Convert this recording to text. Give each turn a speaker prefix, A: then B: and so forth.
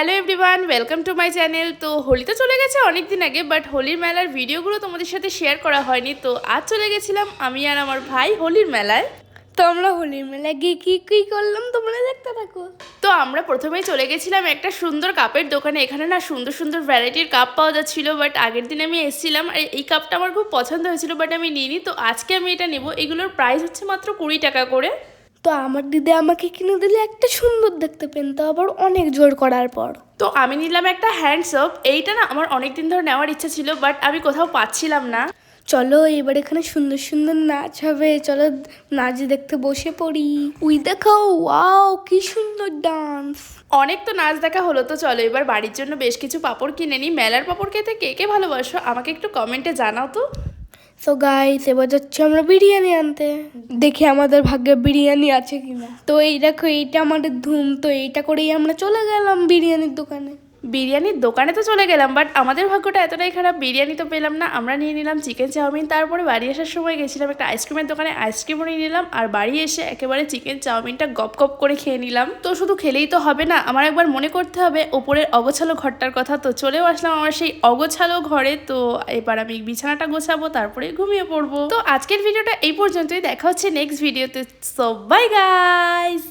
A: Hello everyone, welcome to my channel. তো হোলি তো চলে গেছে অনেক দিন আগে, বাট হোলির মেলার ভিডিওগুলো তোমাদের সাথে শেয়ার করা হয়নি। তো আজ চলে গেছিলাম আমি আর আমার ভাই হোলির মেলায়।
B: তো আমরা হোলির মেলায় গিয়ে কি করলাম তোমরা দেখতে থাকো।
A: তো আমরা প্রথমেই চলে গেছিলাম একটা সুন্দর কাপের দোকানে। এখানে না সুন্দর সুন্দর ভ্যারাইটির কাপ পাওয়া যাচ্ছিল, বাট আগের দিন আমি এসেছিলাম আর এই কাপটা আমার খুব পছন্দ হয়েছিল, বাট আমি নিইনি। তো আজকে আমি এটা নেব। এগুলোর প্রাইস হচ্ছে মাত্র 20 টাকা করে।
B: তো আমার দিদি আমাকে কিনে দিলে একটা সুন্দর দেখতে পেন, তো আবার অনেক জোর করার পর
A: তো আমি নিলাম একটা হ্যান্ড সোপ। এইটা না আমার অনেক দিন ধরে নেওয়ার ইচ্ছা ছিল, বাট আমি কোথাও পাচ্ছিলাম না।
B: চলো এবার এখানে সুন্দর সুন্দর নাচ হবে, চলো নাচ দেখতে বসে পড়ি। উই দেখো, ওয়াও কি সুন্দর ডান্স।
A: অনেক তো নাচ দেখা হলো, তো চলো এবার বাড়ির জন্য বেশ কিছু পাপড় কিনে নিই। মেলার পাপড় খেতে কে কে ভালোবাসো আমাকে একটু কমেন্টে জানাও তো।
B: সো গাইস, এবার যাচ্ছি আমরা বিরিয়ানি আনতে। দেখি আমাদের ভাগ্যে বিরিয়ানি আছে কিনা। তো এই দেখো, এইটা আমাদের ধুম। তো এইটা করেই আমরা চলে গেলাম বিরিয়ানির দোকানে।
A: বিরিয়ানির দোকানে তো চলে গেলাম, বাট আমাদের ভাগ্যটা এতটাই খারাপ, বিরিয়ানি তো পেলাম না। আমরা নিয়ে নিলাম চিকেন চাউমিন। তারপরে বাড়ি আসার সময় গেছিলাম একটা আইসক্রিমের দোকানে, আইসক্রিমও নিয়ে নিলাম। আর বাড়ি এসে একেবারে চিকেন চাউমিনটা গপ গপ করে খেয়ে নিলাম। তো শুধু খেলেই তো হবে না, আমার একবার মনে করতে হবে ওপরের অগোছালো ঘরটার কথা। তো চলেও আসলাম আমার সেই অগোছালো ঘরে। তো এবার আমি বিছানাটা গোছাবো, তারপরে ঘুমিয়ে পড়বো। তো আজকের ভিডিওটা এই পর্যন্তই, দেখা হচ্ছে নেক্সট ভিডিওতে। So bye guys.